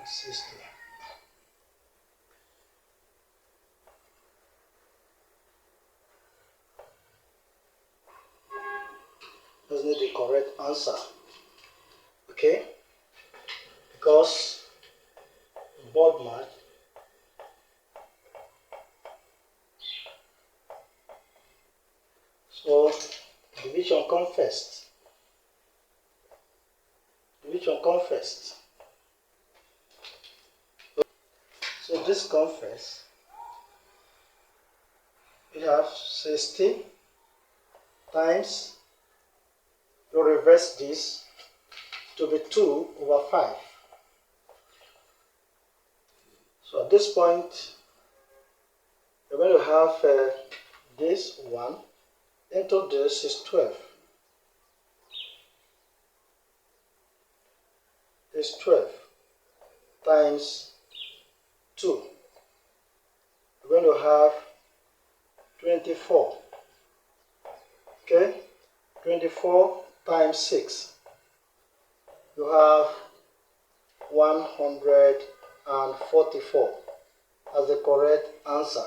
60. Let's need the correct answer. Okay? Because BODMAS so division come first. Division come first. So this come first. We have 60 times, you reverse this to be 2 over 5. So at this point, you're going to have this 1 into this is 12. This 12 times 2. We're going to have 24. Okay? 24 times 6. You have 144 as the correct answer.